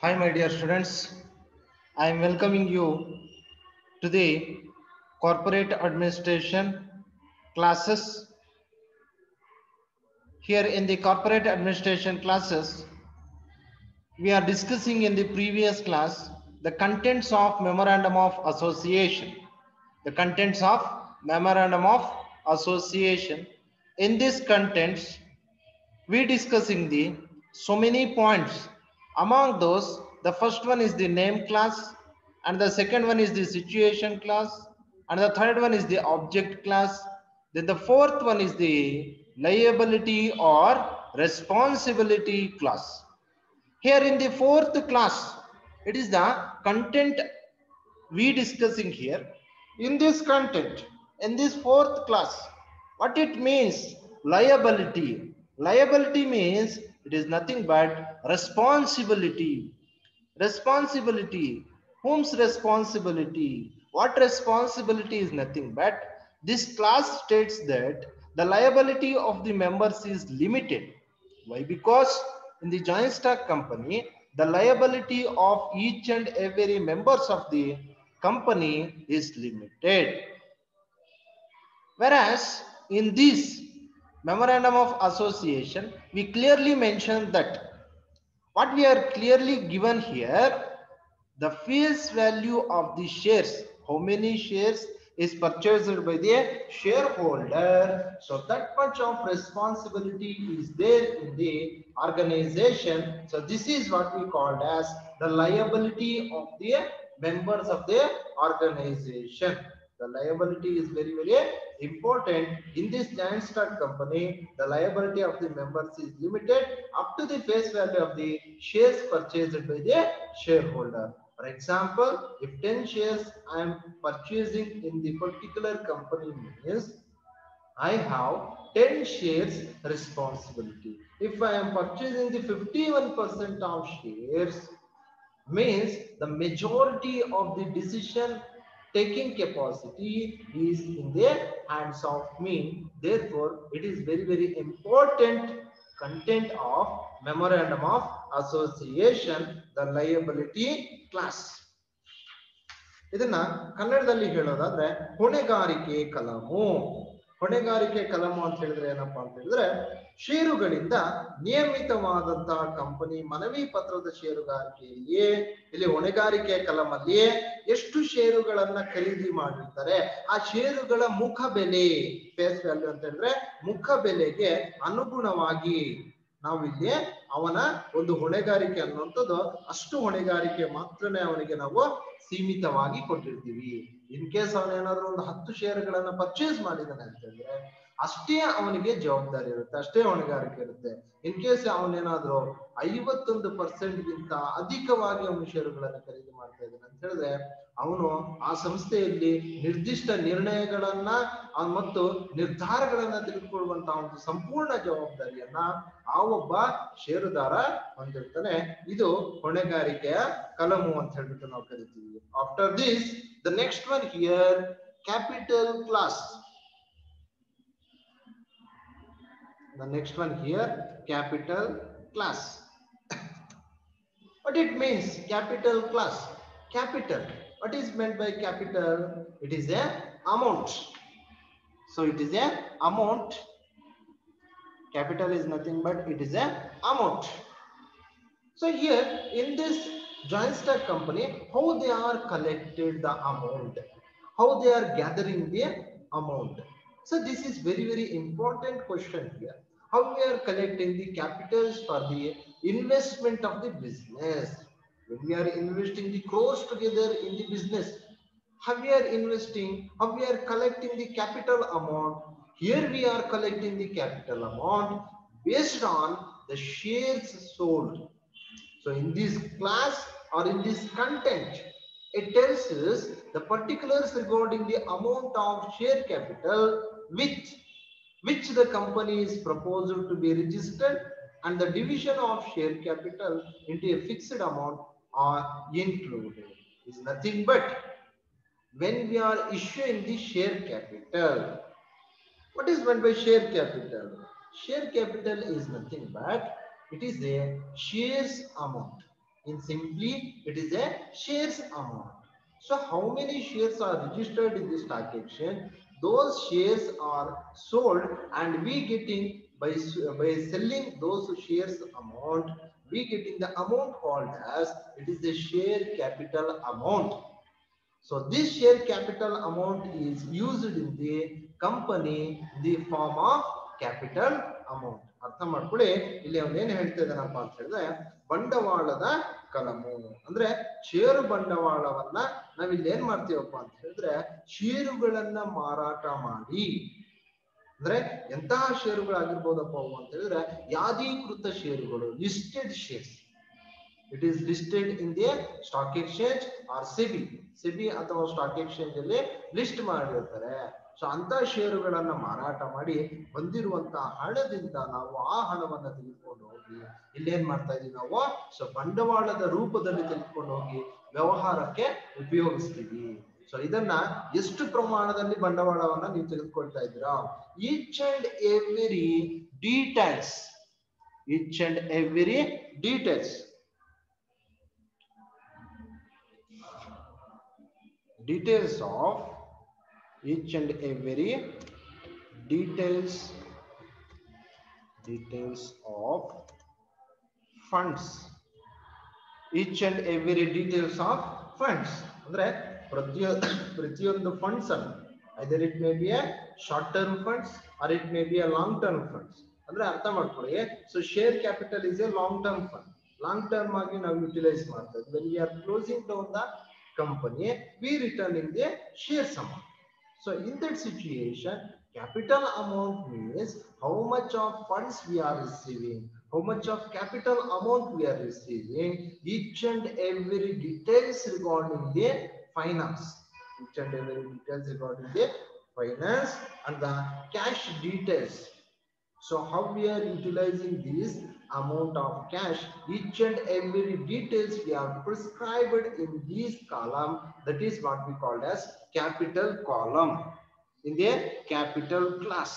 Hi, my dear students. I am welcoming you to the corporate administration classes. Here in the corporate administration classes, we are discussing in the previous class the contents of memorandum of association. The contents of memorandum of association. In this contents, we discussing the so many points. Among those, the first one is the name class, and the second one is the situation class, and the third one is the object class. Then the fourth one is the liability or responsibility class. Here in the fourth class, it is the content we discussing here. In this content, in this fourth class, what it means, liability means it is nothing but responsibility. Whom's responsibility? What responsibility is nothing but this class states that the liability of the members is limited. Why? Because in the joint stock company, the liability of each and every members of the company is limited. Whereas in this memorandum of association, we clearly mention that what we are clearly given here, the face value of the shares, how many shares is purchased by the shareholder. So that much of responsibility is there in the organization. So this is what we called as the liability of the members of the organization. The liability is very, very important. In this giant stock company, the liability of the members is limited up to the face value of the shares purchased by the shareholder. For example, if 10 shares I am purchasing in the particular company means I have 10 shares responsibility. If I am purchasing the 51% of shares, means the majority of the decision taking capacity is in the hands of me. Therefore, it is very, very important content of memorandum of association, the liability class. ಇದನ್ನ ಕನ್ನಡದಲ್ಲಿ ಹೇಳೋದಾದ್ರೆ ಹೊಣೆಗಾರಿಕೆ ಕಲಮು. ಹೊಣೆಗಾರಿಕೆ ಕಲಮು ಅಂತ ಹೇಳಿದ್ರೆ ಏನಪ್ಪಾ ಅಂತ ಹೇಳಿದ್ರೆ ಷೇರುಗಳಿಂದ ನಿಯಮಿತವಾದಂತಹ ಕಂಪನಿ ಮನವಿ ಪತ್ರದ ಷೇರುಗಾರಿಕೆಯಲ್ಲಿಯೇ ಇಲ್ಲಿ ಹೊಣೆಗಾರಿಕೆ ಕಲಮಲ್ಲಿ ಎಷ್ಟು ಷೇರುಗಳನ್ನ ಖರೀದಿ ಮಾಡಿರ್ತಾರೆ ಆ ಷೇರುಗಳ ಮುಖ ಬೆಲೆ, ಫೇಸ್ ವ್ಯಾಲ್ಯೂ ಅಂತ ಹೇಳಿದ್ರೆ ಮುಖ ಬೆಲೆಗೆ ಅನುಗುಣವಾಗಿ ನಾವು ಇಲ್ಲಿ ಅವನ ಒಂದು ಹೊಣೆಗಾರಿಕೆ ಅನ್ನುವಂಥದ್ದು ಅಷ್ಟು ಹೊಣೆಗಾರಿಕೆ ಮಾತ್ರನೇ ಅವನಿಗೆ ನಾವು ಸೀಮಿತವಾಗಿ ಕೊಟ್ಟಿರ್ತೀವಿ. ಇನ್ ಕೇಸ್ ಅವನೇನಾದ್ರೂ ಒಂದು 10 ಶೇರ್ಗಳನ್ನ ಪರ್ಚೇಸ್ ಮಾಡಿದಾನೆ ಅಂತ ಹೇಳಿದ್ರೆ ಅಷ್ಟೇ ಅವನಿಗೆ ಜವಾಬ್ದಾರಿ ಇರುತ್ತೆ, ಅಷ್ಟೇ ಹೊಣೆಗಾರಿಕೆ ಇರುತ್ತೆ. ಇನ್ ಕೇಸ್ ಅವನೇನಾದ್ರೂ 51% ಗಿಂತ ಅಧಿಕವಾಗಿ ಅವನು ಷೇರುಗಳನ್ನ ಖರೀದಿ ಮಾಡ್ತಾ ಇದ್ದಾನೆ ಅಂತ ಹೇಳಿದ್ರೆ ಅವನು ಆ ಸಂಸ್ಥೆಯಲ್ಲಿ ನಿರ್ದಿಷ್ಟ ನಿರ್ಣಯಗಳನ್ನ ಮತ್ತು ನಿರ್ಧಾರಗಳನ್ನ ತೆಗೆದುಕೊಳ್ಳುವಂತಹ ಒಂದು ಸಂಪೂರ್ಣ ಜವಾಬ್ದಾರಿಯನ್ನ ಆ ಒಬ್ಬ ಷೇರುದಾರ ಹೊಂದಿರ್ತಾನೆ. ಇದು ಹೊಣೆಗಾರಿಕೆಯ ಕಲಮು ಅಂತ ಹೇಳ್ಬಿಟ್ಟು ನಾವು ಕರಿತೀವಿ. After this the next one here capital class. The next one here, capital class. What it means, capital class? Capital. What is meant by capital? It is a amount. So it is a amount. Capital is nothing but it is a amount. So here in this joint stock company, how they are collected the amount, how they are gathering the amount. So this is very, very important question here. How we are collecting the capitals for the investment of the business. When we are investing the crores together in the business, how we are investing, how we are collecting the capital amount. Here we are collecting the capital amount based on the shares sold. So in this class or in this content, it tells us the particulars regarding the amount of share capital with which the company is proposed to be registered and the division of share capital into a fixed amount are included. Is nothing but when we are issuing the share capital. What is meant by share capital? Share capital is nothing but it is a shares amount. In simply, it is a shares amount. So how many shares are registered in the stock exchange? Those shares are sold, and we getting by selling those shares amount, we getting the amount called as, it is the share capital amount. So this share capital amount is used in the company in the form of capital amount. ಅರ್ಥ ಮಾಡ್ಕೊಳ್ಳಿ. ಇಲ್ಲಿ ಅವನು ಏನು ಹೇಳ್ತಾ ಇದ್ದಾನಪ್ಪ ಅಂತ ಹೇಳಿದ್ರೆ, ಬಂಡವಾಳದ ಕಲಮು ಅಂದ್ರೆ ಷೇರು ಬಂಡವಾಳವನ್ನ ನಾವಿಲ್ಲಿ ಏನ್ ಮಾಡ್ತೀವಪ್ಪ ಅಂತ ಹೇಳಿದ್ರೆ, ಷೇರುಗಳನ್ನ ಮಾರಾಟ ಮಾಡಿ, ಅಂದ್ರೆ ಎಂತಹ ಷೇರುಗಳಾಗಿರ್ಬೋದಪ್ಪ ಅವು ಅಂತ ಹೇಳಿದ್ರೆ, ಯಾದೀಕೃತ ಷೇರುಗಳು, listed shares. It is listed in the stock exchange or SEBI. SEBI ಅಥವಾ ಸ್ಟಾಕ್ ಎಕ್ಸ್ಚೇಂಜ್ ಅಲ್ಲಿ ಲಿಸ್ಟ್ ಮಾಡಿರ್ತಾರೆ. ಸೊ ಅಂತ ಷೇರುಗಳನ್ನ ಮಾರಾಟ ಮಾಡಿ ಬಂದಿರುವಂತಹ ಹಣದಿಂದ ನಾವು ಆ ಹಣವನ್ನ ತೆಗೆದುಕೊಂಡು ಹೋಗಿ ಇಲ್ಲೇನ್ ಮಾಡ್ತಾ ಇದೀವಿ ನಾವು, ಸೊ ಬಂಡವಾಳದ ರೂಪದಲ್ಲಿ ತೆಗೆದುಕೊಂಡು ಹೋಗಿ ವ್ಯವಹಾರಕ್ಕೆ ಉಪಯೋಗಿಸ್ತೀವಿ. ಸೊ ಇದನ್ನ ಎಷ್ಟು ಪ್ರಮಾಣದಲ್ಲಿ ಬಂಡವಾಳವನ್ನ ನೀವು ತೆಗೆದುಕೊಳ್ತಾ ಇದ್ದೀರಾ, each and every details, each and every details, details of each and every details of funds, each and every details of funds ಅಂದ್ರೆ ಪ್ರತಿಯೊಂದು ಫಂಡ್ಸ್ ಅನ್ನು, either it may be a short term funds or it may be a long term funds. ಅಂದ್ರೆ ಅರ್ಥ ಮಾಡ್ಕೊಳ್ಳಿ. So share capital is a long term fund, long term ಆಗಿ ನಾವು utilise ಮಾಡ್ತಾ ಇದ್ವಿ. when we are closing down the company, we returning the shares amount. So in that situation, capital amount means how much of funds we are receiving, how much of capital amount we are receiving, each and every details regarding the finance, each and every details regarding the finance and the cash details. So how we are utilizing this amount of cash, each and every details we are prescribed in this column, that is what we call as capital column in the capital class.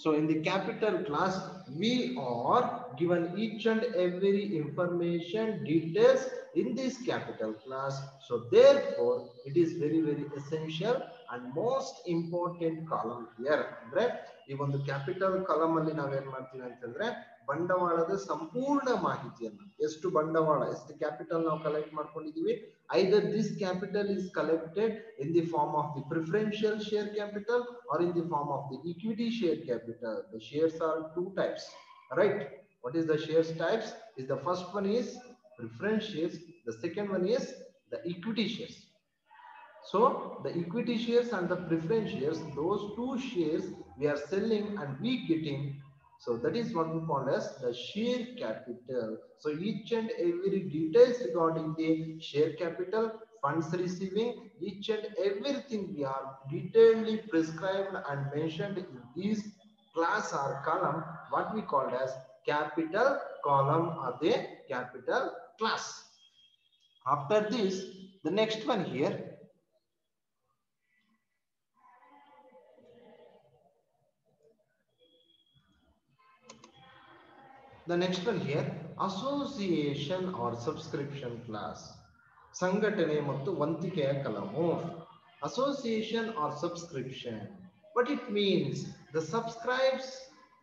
So in the capital class, we are given each and every information details in this capital class. So therefore it is very essential and most important column here. ಅಂದ್ರೆ ಈ ಒಂದು capital column ಅಲ್ಲಿ ನಾವೇನ್ ಮಾಡ್ತೀವಿ ಅಂತಂದ್ರೆ, ಬಂಡವಾಳದ ಸಂಪೂರ್ಣ ಮಾಹಿತಿಯನ್ನು, ಎಷ್ಟು ಬಂಡವಾಳ, ಎಷ್ಟು ಕ್ಯಾಪಿಟಲ್ ನಾವು collect ಮಾಡ್ಕೊಂಡಿದೀವಿ, either this capital is collected in the form of the preferential share capital or in the form of the equity share capital. The shares are two types, right? What is the shares types? Is the first one is preference shares, the second one is the equity shares. So the equity shares and the preference shares, those two shares we are selling and we getting. So that is what we call as the share capital. So each and every details regarding the share capital, funds receiving, each and everything we are detailedly prescribed and mentioned in this class or column, what we call as capital column or the capital class. After this, the next one here, association or subscription class. ಸಂಘಟನೆ ಮತ್ತು ವಂತಿಕೆಯ ಕಲಮು. Association or subscription, what it means, the subscribes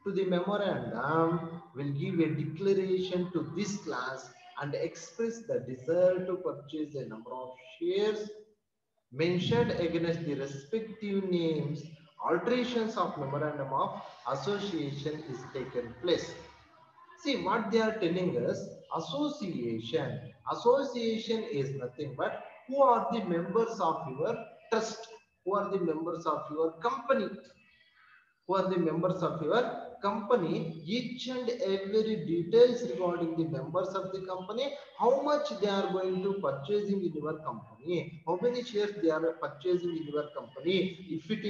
to the memorandum will give a declaration to this class and express the desire to purchase a number of shares mentioned against the respective names. Alterations of memorandum of association is taken place. See what they are telling us. Association is nothing but who are the members of your trust, who are the members of your company, who are the members of your company. Each and every details regarding the members of the company, how much they are going to purchasing in your company, how many shares they are purchasing in your company. If it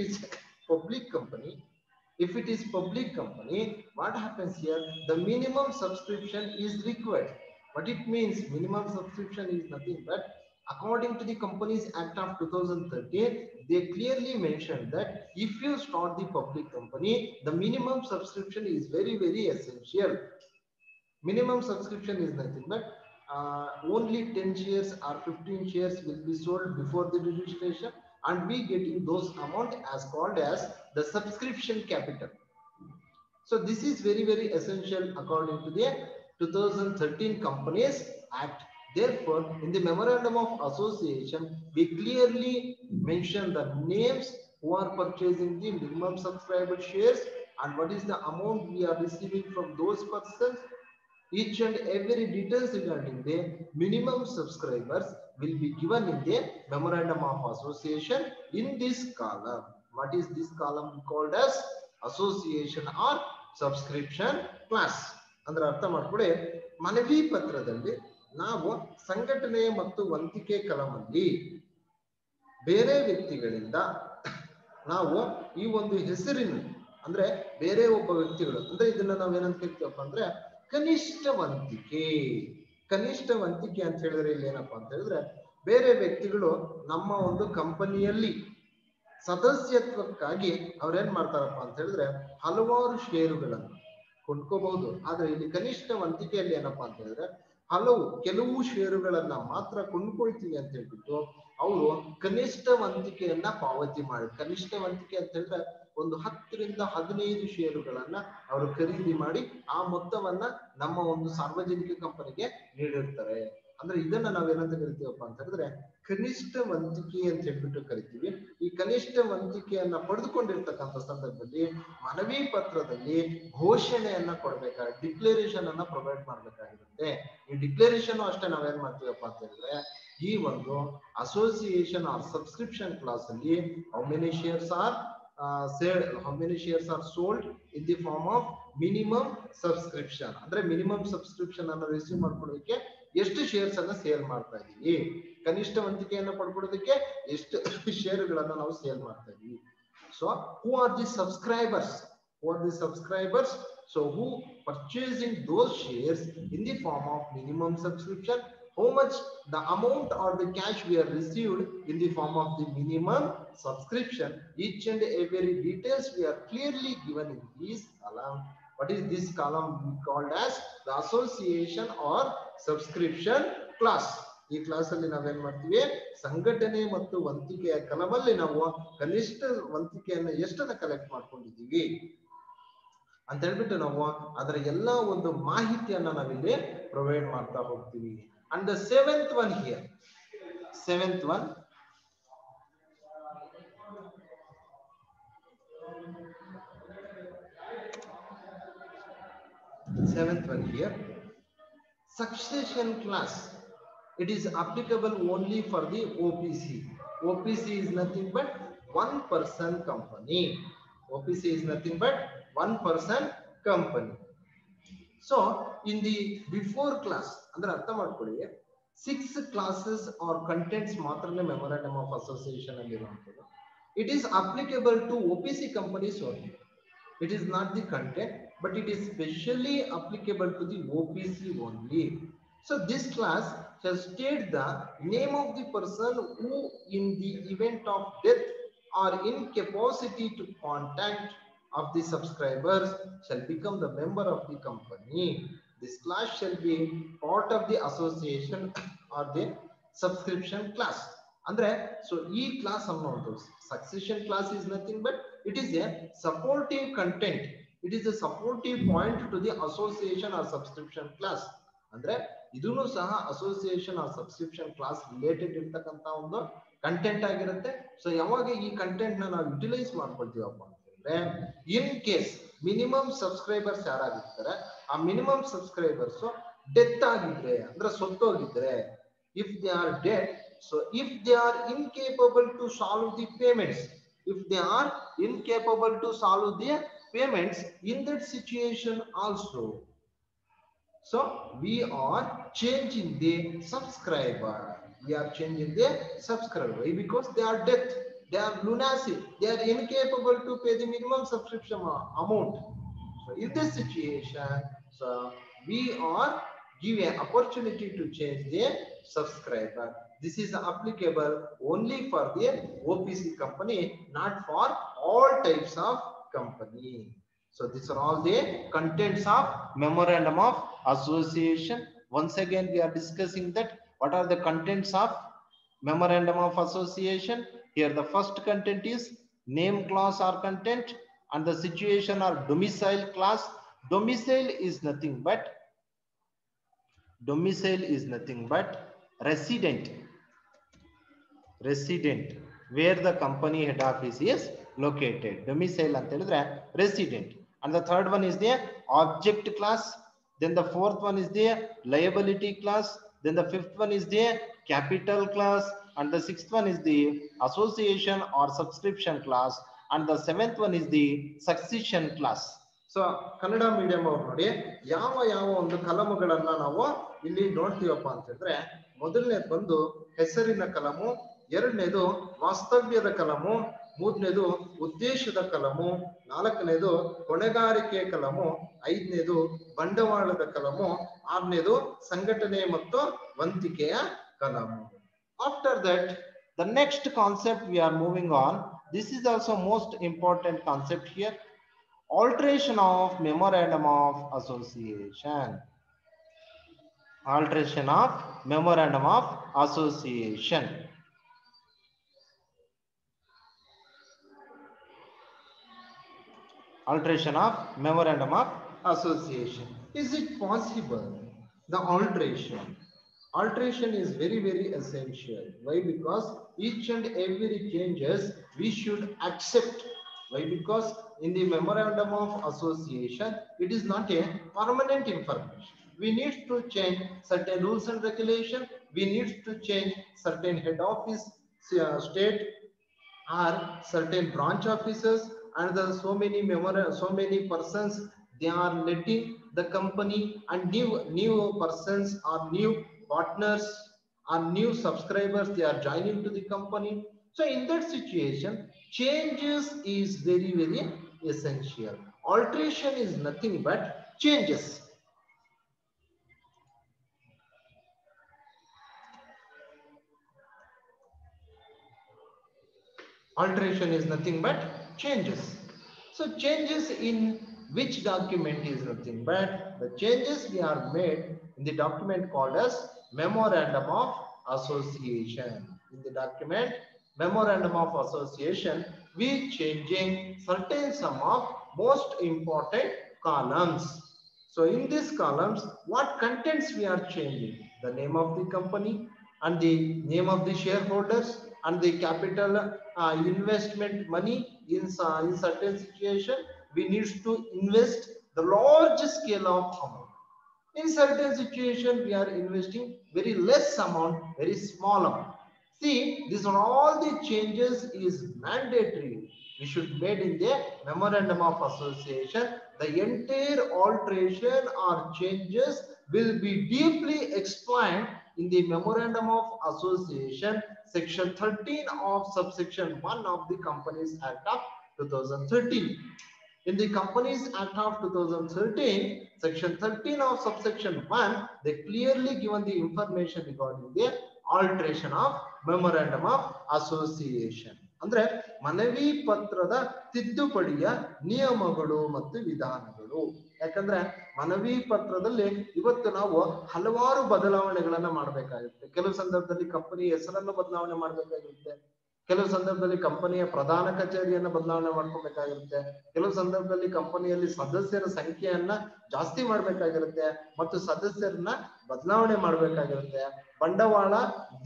is public company, what happens here, the minimum subscription is required. What it means, minimum subscription is nothing but, according to the Companies Act of 2013, they clearly mentioned that if you start the public company, the minimum subscription is very essential. Minimum subscription is nothing but only 10 shares or 15 shares will be sold before the registration, and we getting those amount as called as the subscription capital. So this is very, very essential according to the 2013 Companies Act. Therefore, in the Memorandum of Association, we clearly mention the names who are purchasing the minimum subscriber shares and what is the amount we are receiving from those persons. Each and every details regarding the minimum subscribers will be given in the Memorandum of Association in this column. What is this column called as? Association or subscription class. ಅಂದ್ರೆ ಅರ್ಥ ಮಾಡ್ಕೊಳ್ಳಿ, ಮನವಿ ಪತ್ರದಲ್ಲಿ ನಾವು ಸಂಘಟನೆ ಮತ್ತು ವಂತಿಕೆ ಕಲಮಲ್ಲಿ ಬೇರೆ ವ್ಯಕ್ತಿಗಳಿಂದ ನಾವು ಈ ಒಂದು ಹೆಸರಿನ ಅಂದ್ರೆ ಬೇರೆ ಒಬ್ಬ ವ್ಯಕ್ತಿಗಳು ಅಂದ್ರೆ ಇದನ್ನ ನಾವೇನಂತ ಕರಿತೀವಪ್ಪ ಅಂದ್ರೆ ಕನಿಷ್ಠ ವಂತಿಕೆ. ಕನಿಷ್ಠ ವಂತಿಕೆ ಅಂತ ಹೇಳಿದ್ರೆ ಇಲ್ಲಿ ಏನಪ್ಪಾ ಅಂತ ಹೇಳಿದ್ರೆ ಬೇರೆ ವ್ಯಕ್ತಿಗಳು ನಮ್ಮ ಒಂದು ಕಂಪನಿಯಲ್ಲಿ ಸದಸ್ಯತ್ವಕ್ಕಾಗಿ ಅವ್ರೇನ್ ಮಾಡ್ತಾರಪ್ಪ ಅಂತ ಹೇಳಿದ್ರೆ ಹಲವಾರು ಷೇರುಗಳನ್ನು ಕೊಂಡ್ಕೋಬಹುದು. ಆದ್ರೆ ಇಲ್ಲಿ ಕನಿಷ್ಠ ವಂತಿಕೆಯಲ್ಲಿ ಏನಪ್ಪಾ ಅಂತ ಹೇಳಿದ್ರೆ ಕೆಲವು ಷೇರುಗಳನ್ನ ಮಾತ್ರ ಕೊಂಡ್ಕೊಳ್ತೀವಿ ಅಂತ ಹೇಳ್ಬಿಟ್ಟು ಅವರು ಕನಿಷ್ಠ ವಂತಿಕೆಯನ್ನ ಪಾವತಿ ಮಾಡಿ, ಕನಿಷ್ಠ ವಂತಿಕೆ ಅಂತ ಹೇಳಿದ್ರೆ ಒಂದು 10 ರಿಂದ 15 ಷೇರುಗಳನ್ನ ಅವರು ಖರೀದಿ ಮಾಡಿ ಆ ಮೊತ್ತವನ್ನ ನಮ್ಮ ಒಂದು ಸಾರ್ವಜನಿಕ ಕಂಪನಿಗೆ ನೀಡಿರ್ತಾರೆ. ಅಂದ್ರೆ ಇದನ್ನ ನಾವೇನಂತ ಕರಿತೀವಪ್ಪ ಅಂತ ಹೇಳಿದ್ರೆ ಕನಿಷ್ಠ ವಂತಿಕೆ ಅಂತ ಹೇಳ್ಬಿಟ್ಟು ಕರಿತೀವಿ. ಈ ಕನಿಷ್ಠ ವಂತಿಕೆಯನ್ನ ಪಡೆದುಕೊಂಡಿರ್ತಕ್ಕಂಥ ಸಂದರ್ಭದಲ್ಲಿ ಮನವಿ ಪತ್ರದಲ್ಲಿ ಘೋಷಣೆಯನ್ನ ಕೊಡ್ಬೇಕಾಗಿ ಡಿಕ್ಲರೇಷನ್ ಅನ್ನ ಪ್ರೊವೈಡ್ ಮಾಡ್ಬೇಕಾಗಿರುತ್ತೆ. ಈ ಡಿಕ್ಲರೇಷನ್ ಅಷ್ಟೇ ನಾವೇನ್ ಮಾಡ್ತೀವಪ್ಪ ಅಂತ ಹೇಳಿದ್ರೆ ಈ ಒಂದು ಅಸೋಸಿಯೇಷನ್ ಆರ್ ಸಬ್ಸ್ಕ್ರಿಪ್ಷನ್ ಕ್ಲಾಸ್ ಅಲ್ಲಿ how many shares are sold in the form of minimum subscription. ಅಂದ್ರೆ ಮಿನಿಮಮ್ ಸಬ್ಸ್ಕ್ರಿಪ್ಷನ್ ಅನ್ನು ರಿಸೀವ್ ಮಾಡ್ಕೊಳ್ಳೋದಕ್ಕೆ ಎಷ್ಟು ಶೇರ್ಸ್ ಅನ್ನ ಸೇಲ್ ಮಾಡ್ತಾ ಇದೀವಿ, ಕನಿಷ್ಠ ವಂತಿಕೆಯನ್ನ ಪಡ್ಕೊಳ್ಳೋದಕ್ಕೆ ಎಷ್ಟು ಷೇರುಗಳನ್ನ ನಾವು ಸೇಲ್ ಮಾಡ್ತಾ ಇದೀವಿ. So who are the subscribers? So who purchasing those shares in the form of minimum subscription, how much the amount or the cash we are received in the form of the minimum subscription, each and every details we are clearly given in this column. What is this column called as? The association or subscription class. ಈ class ಅಲ್ಲಿ ನಾವೇನ್ ಮಾಡ್ತೀವಿ, ಸಂಘಟನೆ ಮತ್ತು ವಂತಿಕೆಯ ಕಲಮಲ್ಲಿ ನಾವು ಕನಿಷ್ಠ ವಂತಿಕೆಯನ್ನ ಎಷ್ಟನ್ನ collect ಮಾಡ್ಕೊಂಡಿದ್ದೀವಿ ಅಂತ ಹೇಳ್ಬಿಟ್ಟು ನಾವು ಅದರ ಎಲ್ಲಾ ಒಂದು ಮಾಹಿತಿಯನ್ನ ನಾವಿಲ್ಲಿ ಪ್ರೊವೈಡ್ ಮಾಡ್ತಾ ಹೋಗ್ತೀವಿ. And the seventh one here, seventh one here, succession class. It is applicable only for the OPC. OPC is nothing but one person company. OPC is nothing but one person company. So in the before class, ಅಂದ್ರೆ ಅರ್ಥ ಮಾಡ್ಕೊಳ್ಳಿ, 6 classes or contents ಮಾತ್ರನೇ memorandum of association ಅಲ್ಲಿ ಇರುವಂತದ್ದು. It is applicable to OPC companies only. It is not the content, but it is specially applicable to the OPC only. So this class shall state the name of the person who in the event of death or incapacity to contact of the subscribers shall become the member of the company. This class shall be part of the association or the subscription class. Andre so e class ಅನ್ನೋದು succession class is nothing but it is a supportive content. It is a supportive point to the association or subscription class. ಅಂದ್ರೆ ಇದನ್ನು ಸಹ association or subscription class related ಇರ್ತಕ್ಕಂತ ಒಂದು content ಆಗಿರುತ್ತೆ. So ಯಾವಾಗ ಈ content ನ ನಾವು ಯುಟಿಲೈಸ್ ಮಾಡ್ಕೊಳ್ತೀವಪ್ಪ ಅಂತಂದ್ರೆ ಇನ್ ಕೇಸ್ ಮಿನಿಮಮ್ ಸಬ್ಸ್ಕ್ರೈಬರ್ಸ್ ಯಾರಾಗಿರ್ತಾರೆ ಆ ಮಿನಿಮಮ್ ಸಬ್ಸ್ಕ್ರೈಬರ್ಸ್ ಡೆತ್ ಆಗಿದ್ರೆ ಅಂದ್ರೆ ಸತ್ತೋಗಿದ್ರೆ, if they are dead, so if they are incapable to solve the payments, if they are incapable to solve their payments in that situation also, so we are changing the subscriber. We are changing the subscriber because they are dead, they are lunacy, they are incapable to pay the minimum subscription amount. So in this situation, so we are given an opportunity to change the subscriber. This is applicable only for the OPC company, not for all types of company. So these are all the contents of Memorandum of Association Once again, we are discussing that what are the contents of memorandum of association. Here the first content is name clause or content, and the situation or domicile clause. Domicile is nothing but resident where the company head office is located. Domicile anta helidre resident. And the third one is the object class. Then the fourth one is the liability class. Then the fifth one is the capital class. And the sixth one is the association or subscription class. And the seventh one is the succession class. So Kannada medium ಅವ್ರು ನೋಡಿ ಯಾವ ಯಾವ ಒಂದು ಕಲಮುಗಳನ್ನ ನಾವು ಇಲ್ಲಿ ನೋಡ್ತೀವಪ್ಪ ಅಂತ ಹೇಳಿದ್ರೆ, ಮೊದಲನೇದು ಬಂದು ಹೆಸರಿನ ಕಲಮು, ಎರಡನೇದು ವಾಸ್ತವ್ಯದ ಕಲಮು, ಮೂರನೇದು ಉದ್ದೇಶದ ಕಲಮು, ನಾಲ್ಕನೇದು ಹೊಣೆಗಾರಿಕೆ ಕಲಮು, ಐದನೇದು ಬಂಡವಾಳದ ಕಲಮು, ಆರನೇದು ಸಂಘಟನೆ ಮತ್ತು ವಂತಿಕೆಯ ಕಲಮು. After that, the next concept we are moving on. This is also most important concept here. Alteration of memorandum of association. Alteration of memorandum of association. Alteration of memorandum of association. Is it possible? The alteration is very, very essential. Why? Because each and every changes we should accept. Why? Because in the memorandum of association, it is not a permanent information. We need to change certain rules and regulations. We need to change certain head office, state, or certain branch officers, and the so many persons they are letting the company, and new persons or new partners or new subscribers they are joining to the company. So in that situation, changes is very, very essential. Alteration is nothing but changes. Alteration is nothing but changes. So changes in which document is nothing but the changes we are made in the document called as memorandum of association. In the document memorandum of association, we changing certain some of most important columns. So in these columns, what contents we are changing? The name of the company and the name of the shareholders and the capital investment money. In certain situation, we need to invest the large scale of amount. In certain situation, we are investing very less amount, very small amount. See, these are all the changes is mandatory. We should made in the memorandum of association. The entire alteration or changes will be deeply explained in the memorandum of association, section 13 of subsection 1 of the Companies Act of 2013. In the Companies Act of 2013, section 13 of subsection 1, they clearly given the information regarding the alteration of memorandum of association. ಅಂದ್ರೆ ಮನವಿ ಪತ್ರದ ತಿದ್ದುಪಡಿಯ ನಿಯಮಗಳು ಮತ್ತು ವಿಧಾನಗಳು. ಯಾಕಂದ್ರೆ ಮನವಿ ಪತ್ರದಲ್ಲಿ ಇವತ್ತು ನಾವು ಹಲವಾರು ಬದಲಾವಣೆಗಳನ್ನ ಮಾಡಬೇಕಾಗುತ್ತೆ. ಕೆಲವು ಸಂದರ್ಭದಲ್ಲಿ ಕಂಪನಿ ಹೆಸರನ್ನು ಬದಲಾವಣೆ ಮಾಡಬೇಕಾಗಿರುತ್ತೆ, ಕೆಲವು ಸಂದರ್ಭದಲ್ಲಿ ಕಂಪನಿಯ ಪ್ರಧಾನ ಕಚೇರಿಯನ್ನು ಬದಲಾವಣೆ ಮಾಡ್ಕೋಬೇಕಾಗಿರುತ್ತೆ, ಕೆಲವು ಸಂದರ್ಭದಲ್ಲಿ ಕಂಪನಿಯಲ್ಲಿ ಸದಸ್ಯರ ಸಂಖ್ಯೆಯನ್ನ ಜಾಸ್ತಿ ಮಾಡ್ಬೇಕಾಗಿರುತ್ತೆ ಮತ್ತು ಸದಸ್ಯರನ್ನ ಬದಲಾವಣೆ ಮಾಡ್ಬೇಕಾಗಿರುತ್ತೆ. ಬಂಡವಾಳ,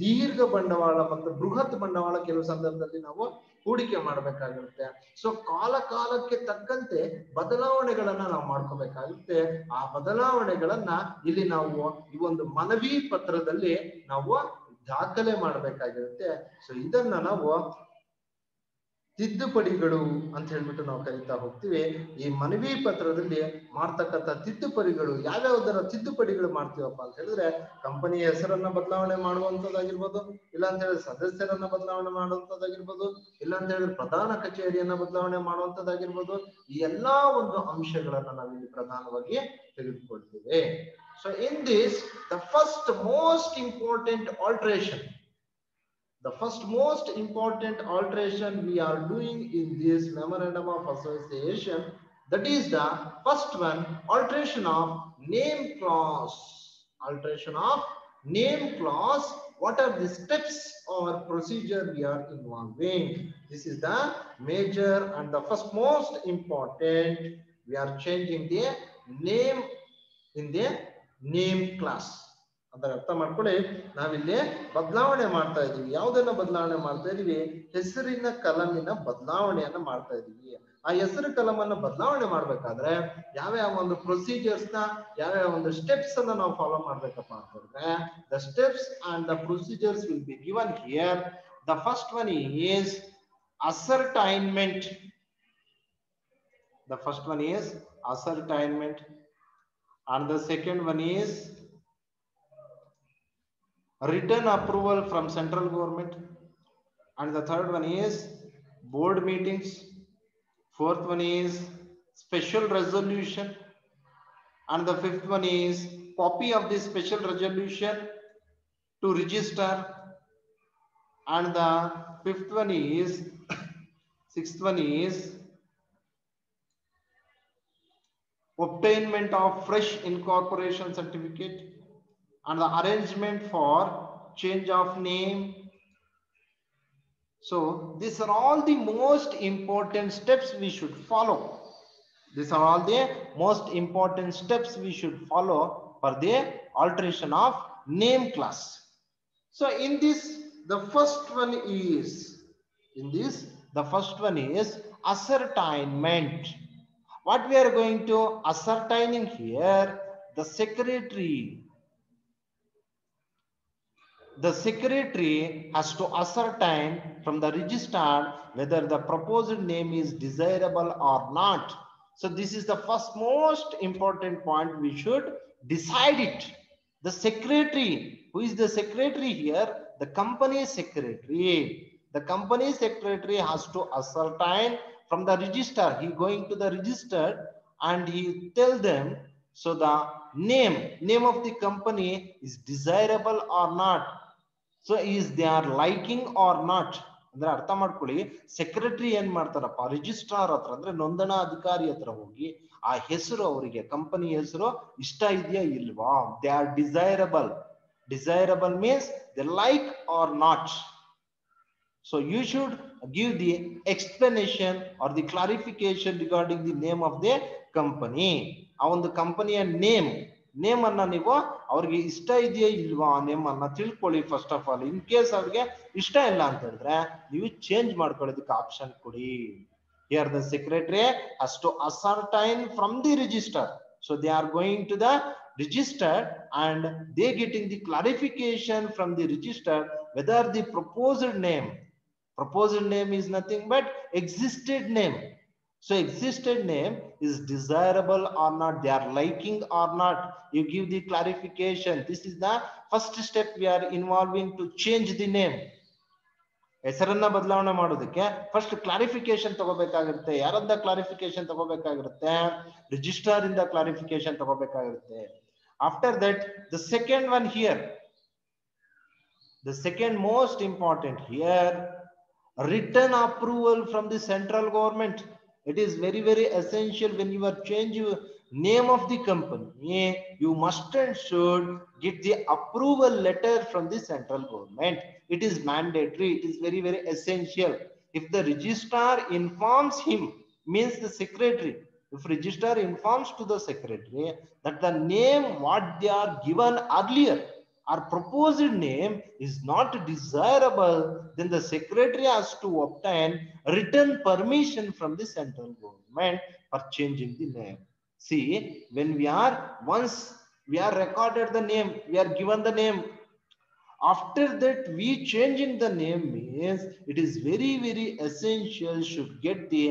ದೀರ್ಘ ಬಂಡವಾಳ ಮತ್ತು ಬೃಹತ್ ಬಂಡವಾಳ ಕೆಲವು ಸಂದರ್ಭದಲ್ಲಿ ನಾವು ಹೂಡಿಕೆ ಮಾಡ್ಬೇಕಾಗಿರುತ್ತೆ. ಸೊ ಕಾಲಕ್ಕೆ ತಕ್ಕಂತೆ ಬದಲಾವಣೆಗಳನ್ನ ನಾವು ಮಾಡ್ಕೋಬೇಕಾಗುತ್ತೆ. ಆ ಬದಲಾವಣೆಗಳನ್ನ ಇಲ್ಲಿ ನಾವು ಈ ಒಂದು ಮನವಿ ಪತ್ರದಲ್ಲಿ ನಾವು ದಾಖಲೆ ಮಾಡಬೇಕಾಗಿರುತ್ತೆ. ಸೊ ಇದನ್ನ ನಾವು ತಿದ್ದುಪಡಿಗಳು ಅಂತ ಹೇಳ್ಬಿಟ್ಟು ನಾವು ಕರೀತಾ ಹೋಗ್ತೀವಿ. ಈ ಮನವಿ ಪತ್ರದಲ್ಲಿ ಮಾಡ್ತಕ್ಕಂಥ ತಿದ್ದುಪಡಿಗಳು ಯಾವ್ಯಾವುದರ ತಿದ್ದುಪಡಿಗಳು ಮಾಡ್ತೀವಪ್ಪ ಅಂತ ಹೇಳಿದ್ರೆ, ಕಂಪನಿಯ ಹೆಸರನ್ನ ಬದಲಾವಣೆ ಮಾಡುವಂತದ್ದಾಗಿರ್ಬೋದು, ಇಲ್ಲ ಅಂತ ಹೇಳಿದ್ರೆ ಸದಸ್ಯರನ್ನ ಬದಲಾವಣೆ ಮಾಡುವಂತದ್ದಾಗಿರ್ಬೋದು, ಇಲ್ಲ ಅಂತ ಹೇಳಿದ್ರೆ ಪ್ರಧಾನ ಕಚೇರಿಯನ್ನ ಬದಲಾವಣೆ ಮಾಡುವಂತದ್ದಾಗಿರ್ಬೋದು. ಈ ಎಲ್ಲಾ ಒಂದು ಅಂಶಗಳನ್ನ ನಾವಿಲ್ಲಿ ಪ್ರಧಾನವಾಗಿ ತೆಗೆದುಕೊಳ್ತೇವೆ. So in this, the first most important alteration we are doing in this memorandum of association, that is the first one, alteration of name clause. Alteration of name clause. What are the steps or procedure we are involving? This is the major and the first most important. We are changing the name in the name class. ಅದರ ಅರ್ಥ ಮಾಡ್ಕೊಳ್ಳಿ. ನಾವಿಲ್ಲಿ ಬದಲಾವಣೆ ಮಾಡ್ತಾ ಇದೀವಿ. ಯಾವುದನ್ನ ಬದಲಾವಣೆ ಮಾಡ್ತಾ ಇದೀವಿ? ಹೆಸರಿನ ಕಲಮಿನ ಬದಲಾವಣೆಯನ್ನ ಮಾಡ್ತಾ ಇದೀವಿ. ಆ ಹೆಸರು ಕಲಮನ್ನು ಬದಲಾವಣೆ ಮಾಡ್ಬೇಕಾದ್ರೆ ಯಾವ್ಯಾವ ಒಂದು ಪ್ರೊಸೀಜರ್ಸ್ ನ ಯಾವ್ಯಾವ ಒಂದು ಸ್ಟೆಪ್ಸ್ ಅನ್ನ ನಾವು ಫಾಲೋ ಮಾಡ್ಬೇಕಪ್ಪ ಅಂತಂದ್ರೆ the steps and the procedures will be given here. The first one is ascertainment. The first one is ascertainment and the second one is written approval from central government and the third one is board meetings. Fourth one is special resolution and the fifth one is copy of the special resolution to register and the fifth one is sixth one is obtainment of fresh incorporation certificate and the arrangement for change of name. So these are all the most important steps we should follow. These are all the most important steps we should follow for the alteration of name class. So in this, the first one is ascertainment. What we are going to ascertaining here, the secretary has to ascertain from the register whether the proposed name is desirable or not. So this is the first most important point. We should decide it. The secretary, who is the secretary here? The company secretary. The company secretary has to ascertain from the register. He going to the register and he tell them, so the name of the company is desirable or not. So is they are liking or not. ಅಂದ್ರೆ ಅರ್ಥ ಮಾಡ್ಕೊಳ್ಳಿ, secretary ಏನ್ ಮಾಡ್ತಾರಪ್ಪ, registrar ಹತ್ರ ಅಂದ್ರೆ ನೋಂದಣಾ ಅಧಿಕಾರಿ ಹತ್ರ ಹೋಗಿ ಆ ಹೆಸರು ಅವರಿಗೆ ಕಂಪನಿ ಹೆಸರು ಇಷ್ಟ ಇದೆಯಾ ಇಲ್ವಾ, they are desirable means they like are not. So you should give the explanation or the clarification regarding the name of the company. ಆ ಒಂದು ಕಂಪನಿಯ ನೇಮ್ ಅನ್ನ ನೀವು ಅವ್ರಿಗೆ ಇಷ್ಟ ಇದೆಯಾ ಇಲ್ವಾ ನೇಮ್ ಅನ್ನ ತಿಳ್ಕೊಳ್ಳಿ first of all. In case ಅವ್ರಿಗೆ ಇಷ್ಟ ಇಲ್ಲ ಅಂತ ಹೇಳಿದ್ರೆ ನೀವು ಚೇಂಜ್ ಮಾಡ್ಕೊಳ್ಳೋದಕ್ಕೆ ಆಪ್ಷನ್ ಕೊಡಿ. Here the secretary has to ascertain from the register. So they are going to the register and they getting the clarification from the register whether the proposed name is nothing but existed name. So existed name is desirable or not, they are liking or not. You give the clarification. This is the first step we are involving to change the name. ಹೆಸರನ್ನ ಬದಲಾವಣೆ ಮಾಡೋದಕ್ಕೆ first clarification ತಗೋಬೇಕಾಗಿರುತ್ತೆ. ಯಾರಿಂದ clarification ತಗೋಬೇಕಾಗಿರುತ್ತೆ? Registrar ಇಂದ clarification ತಗೋಬೇಕಾಗಿರುತ್ತೆ. After that the second one here, the second most important here, written approval from the central government. It is very essential when you are changing name of the company, you must and should get the approval letter from the central government. It is mandatory. It is very essential. If the registrar informs him, means the secretary, if registrar informs to the secretary that the name what they are given earlier, our proposed name is not desirable, then the secretary has to obtain written permission from the central government for changing the name. See, when once we are recorded the name, we are given the name, after that we changing the name means it is very essential should get the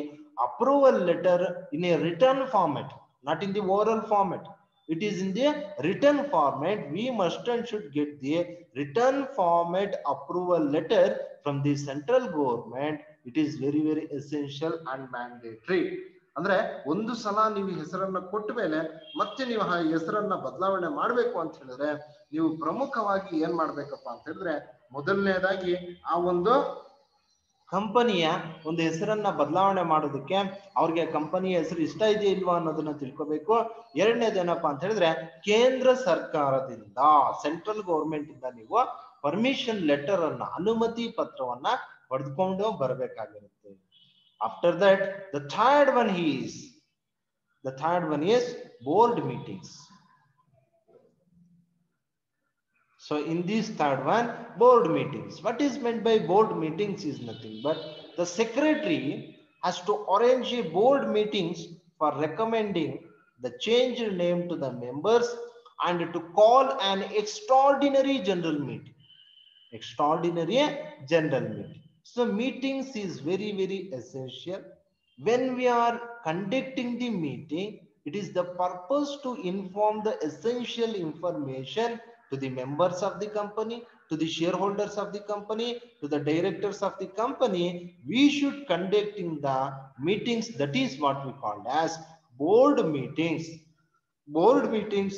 approval letter in a written format, not in the oral format. It is in the written format. We must and should get the written format approval letter from the central government. It is very essential and mandatory. ಅಂದ್ರೆ ಒಂದು ಸಲ ನೀವು ಹೆಸರನ್ನ ಕೊಟ್ಟ ಮೇಲೆ ಮತ್ತೆ ನೀವು ಆ ಹೆಸರನ್ನ ಬದಲಾವಣೆ ಮಾಡಬೇಕು ಅಂತ ಹೇಳಿದ್ರೆ ನೀವು ಪ್ರಮುಖವಾಗಿ ಏನ್ ಮಾಡ್ಬೇಕಪ್ಪ ಅಂತ ಹೇಳಿದ್ರೆ ಮೊದಲನೇದಾಗಿ ಆ ಒಂದು ಕಂಪನಿಯ ಒಂದು ಹೆಸರನ್ನ ಬದಲಾವಣೆ ಮಾಡೋದಕ್ಕೆ ಅವ್ರಿಗೆ ಕಂಪನಿಯ ಹೆಸರು ಇಷ್ಟ ಇದೆಯಾ ಇಲ್ವಾ ಅನ್ನೋದನ್ನ ತಿಳ್ಕೋಬೇಕು. ಎರಡನೇದೇನಪ್ಪಾ ಅಂತ ಹೇಳಿದ್ರೆ ಕೇಂದ್ರ ಸರ್ಕಾರದಿಂದ, ಸೆಂಟ್ರಲ್ ಗೌರ್ಮೆಂಟ್ ಇಂದ ನೀವು ಪರ್ಮಿಷನ್ ಲೆಟರ್ ಅನ್ನ, ಅನುಮತಿ ಪತ್ರವನ್ನ ಪಡೆದುಕೊಂಡು ಬರಬೇಕಾಗಿರುತ್ತೆ. After that the third one is board meetings. So in this third one, board meetings. What is meant by board meetings is nothing but the secretary has to arrange a board meetings for recommending the changed name to the members and to call an extraordinary general meeting. Extraordinary general meeting. So meetings is very, very essential. When we are conducting the meeting, it is the purpose to inform the essential information to the members of the company, to the shareholders of the company, to the directors of the company. We should conducting the meetings. That is what we call as board meetings. Board meetings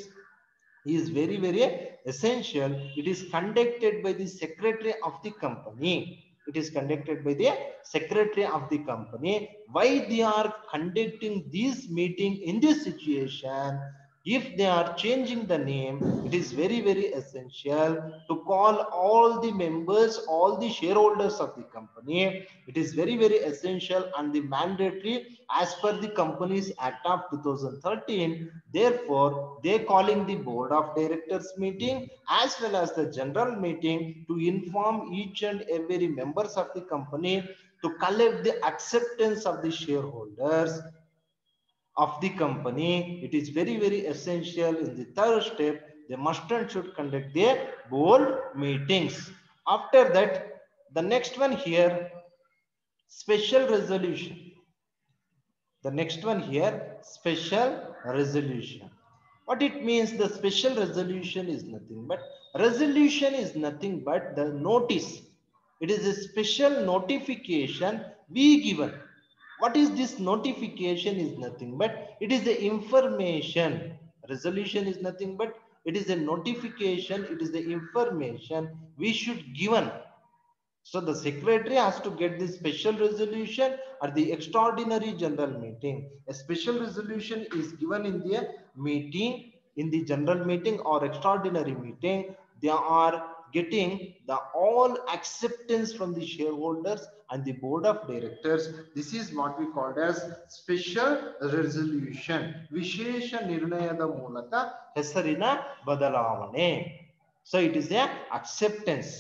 is very, very essential. It is conducted by the secretary of the company. It is conducted by the secretary of the company. Why they are conducting this meeting in this situation? If they are changing the name, it is very, very essential to call all the members, all the shareholders of the company. It is very, very essential and the mandatory as per the Companies Act of 2013. Therefore, they calling the board of directors meeting as well as the general meeting to inform each and every members of the company to collect the acceptance of the shareholders of the company. It is very, very essential. In the third step, they must and should conduct their board meetings. After that, the next one here, special resolution. The next one here, special resolution. What it means, the special resolution is nothing but, resolution is nothing but the notice. It is a special notification we given. What is this notification is nothing but, it is the information. Resolution is nothing but, it is a notification, it is the information we should given. So the secretary has to get this special resolution at the extraordinary general meeting. A special resolution is given in the meeting, in the general meeting or extraordinary meeting. They are getting the all acceptance from the shareholders and the board of directors. This is what we called as special resolution. ವಿಶೇಷ ನಿರ್ಣಯದ ಮೂಲಕ ಹೆಸರಿನ ಬದಲಾವಣೆ. So it is a acceptance.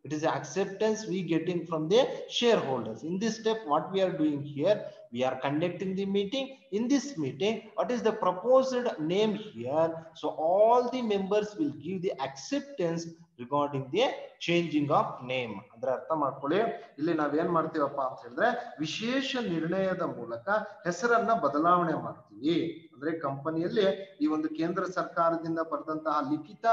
It is the acceptance we getting from the shareholders. In this step, what we are doing here, we are conducting the meeting. In this meeting, what is the proposed name here? So all the members will give the acceptance regarding the changing of name. ಅದರ ಅರ್ಥ ಮಾಡ್ಕೊಳ್ಳಿ. ಇಲ್ಲಿ ನಾವೇನ್ ಮಾಡ್ತೀವಪ್ಪ ಅಂತ ಹೇಳಿದ್ರೆ, ವಿಶೇಷ ನಿರ್ಣಯದ ಮೂಲಕ ಹೆಸರನ್ನ ಬದಲಾವಣೆ ಮಾಡ್ತೀವಿ. ಅಂದ್ರೆ ಕಂಪನಿಯಲ್ಲಿ ಈ ಒಂದು ಕೇಂದ್ರ ಸರ್ಕಾರದಿಂದ ಪಡೆದಂತಹ ಲಿಖಿತ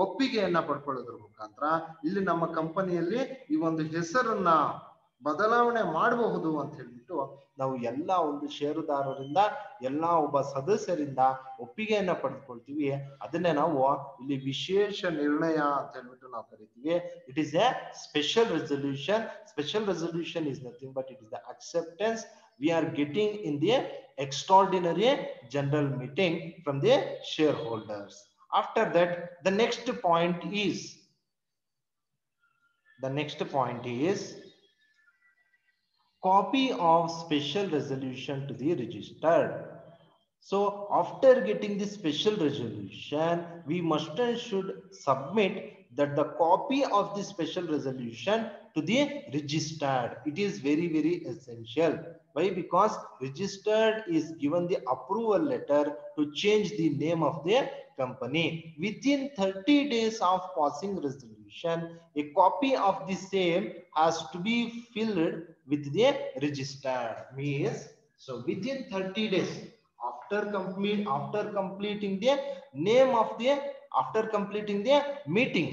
ಒಪ್ಪಿಗೆಯನ್ನ ಪಡ್ಕೊಳ್ಳೋದ್ರ ಮುಖಾಂತರ ಇಲ್ಲಿ ನಮ್ಮ ಕಂಪನಿಯಲ್ಲಿ ಈ ಒಂದು ಹೆಸರನ್ನ ಬದಲಾವಣೆ ಮಾಡಬಹುದು ಅಂತ ಹೇಳ್ಬಿಟ್ಟು ನಾವು ಎಲ್ಲ ಒಂದು ಷೇರುದಾರರಿಂದ, ಎಲ್ಲ ಒಬ್ಬ ಸದಸ್ಯರಿಂದ ಒಪ್ಪಿಗೆಯನ್ನ ಪಡೆದುಕೊಳ್ತೀವಿ. ಅದನ್ನೇ ನಾವು ಇಲ್ಲಿ ವಿಶೇಷ ನಿರ್ಣಯ ಅಂತ ಹೇಳ್ಬಿಟ್ಟು ನಾವು ಕರಿತೀವಿ. It is A special resolution. Special resolution is nothing but it is the acceptance we are getting in the extraordinary general meeting from the shareholders. After that, the next point is copy of special resolution to the registered. So after getting the special resolution, we must and should submit that the copy of the special resolution to the registered. It is very, very essential. Why? Because registered is given the approval letter to change the name of the company. Within 30 days of passing resolution, a copy of the same has to be filled with the registered. Means, so within 30 days, after completing the name of the, after completing the meeting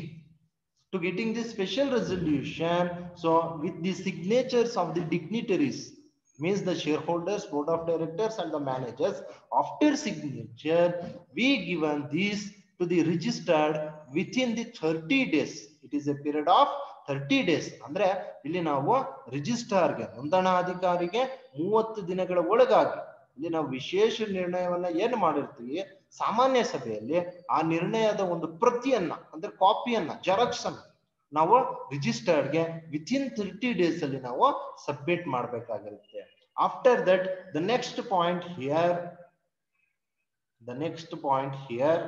to getting the special resolution, so with the signatures of the dignitaries, means the shareholders, board of directors and the managers, after signature we given this to the registered within the 30 days. It is a period of 30 days. ಅಂದ್ರೆ ಇಲ್ಲಿ ನಾವು ರಿಜಿಸ್ಟ್ರಾರ್ಗೆ ನೋಂದಣಾಧಿಕಾರಿಗೆ 30 ದಿನಗಳ ಒಳಗಾಗಿ ಇಲ್ಲಿ ನಾವು ವಿಶೇಷ ನಿರ್ಣಯವನ್ನ ಏನು ಮಾಡಿರ್ತೀವಿ ಸಾಮಾನ್ಯ ಸಭೆಯಲ್ಲಿ, ಆ ನಿರ್ಣಯದ ಒಂದು ಪ್ರತಿಯನ್ನ ಅಂದ್ರೆ ಕಾಪಿಯನ್ನ ಜೆರಾಕ್ಸ್ ಅನ್ನ ನಾವು ರಿಜಿಸ್ಟರ್ಡ್ಗೆ ವಿತಿನ್ 30 days ಅಲ್ಲಿ ನಾವು ಸಬ್ಮಿಟ್ ಮಾಡಬೇಕಾಗಿರುತ್ತೆ. After that the next point here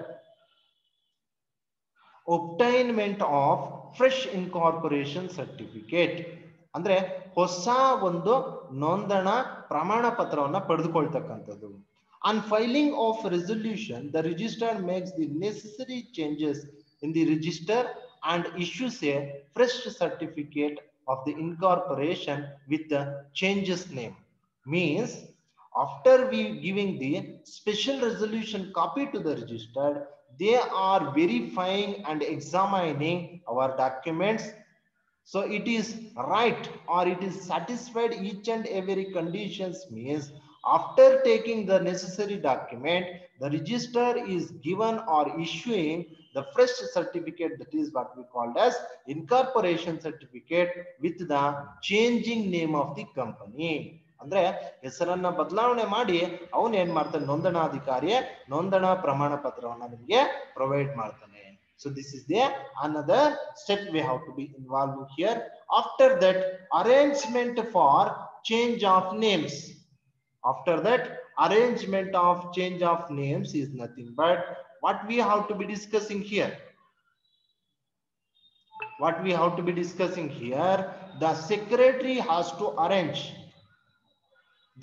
obtainment of fresh incorporation certificate ಅಂದ್ರೆ ಹೊಸ ಒಂದು ನೋಂದಣಾ ಪ್ರಮಾಣ ಪತ್ರವನ್ನ ಪಡೆದುಕೊಳ್ಳತಕ್ಕಂಥದ್ದು. On filing of resolution, the registrar makes the necessary changes in the register and issues a fresh certificate of the incorporation with the changes name. Means after we giving the special resolution copy to the registered, they are verifying and examining our documents. So it is right or it is satisfied each and every conditions. Means after taking the necessary document, the register is given or issuing the fresh certificate, that is what we called as incorporation certificate with the changing name of the company. ಅಂದ್ರೆ ಹೆಸರನ್ನ ಬದಲಾವಣೆ ಮಾಡಿ ಅವನು ಏನ್ ಮಾಡ್ತಾನೆ, ನೋಂದಣಾಧಿಕಾರಿಯೇ ನೋಂದಣಾ ಪ್ರಮಾಣ ಪತ್ರವನ್ನ ನಿಮಗೆ ಪ್ರೊವೈಡ್ ಮಾಡ್ತಾನೆ. So this is the another step we have to be involved here. After that, arrangement for change of names. After that, arrangement of change of names is nothing but what we have to be discussing here. What we have to be discussing here, the secretary has to arrange.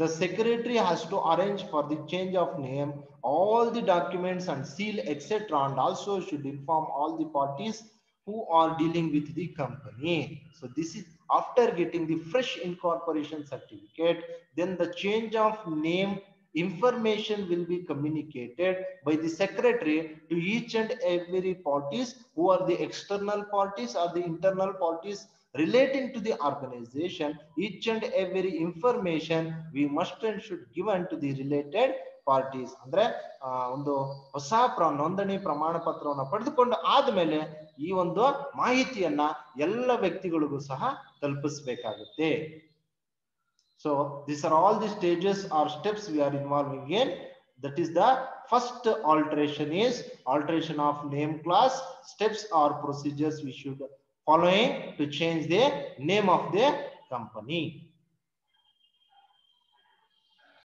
The secretary has to arrange for the change of name, all the documents and seal, etc. And also should inform all the parties who are dealing with the company. So this is after getting the fresh incorporation certificate, then the change of name information will be communicated by the secretary to each and every parties who are the external parties or the internal parties relating to the organization. Each and every information we must and should given to the related parties. ಅಂದ್ರೆ ಒಂದು ಹೊಸ ನೋಂದಣಿ ಪ್ರಮಾಣ ಪತ್ರವನ್ನು ಪಡೆದುಕೊಂಡು ಆದ್ಮೇಲೆ ಈ ಒಂದು ಮಾಹಿತಿಯನ್ನ ಎಲ್ಲ ವ್ಯಕ್ತಿಗಳಿಗೂ ಸಹ ತಲುಪಿಸಬೇಕಾಗುತ್ತೆ. So these are all the stages or steps we are involving in. That is the first alteration is alteration of name class. Steps or procedures we should following to change the name of the company.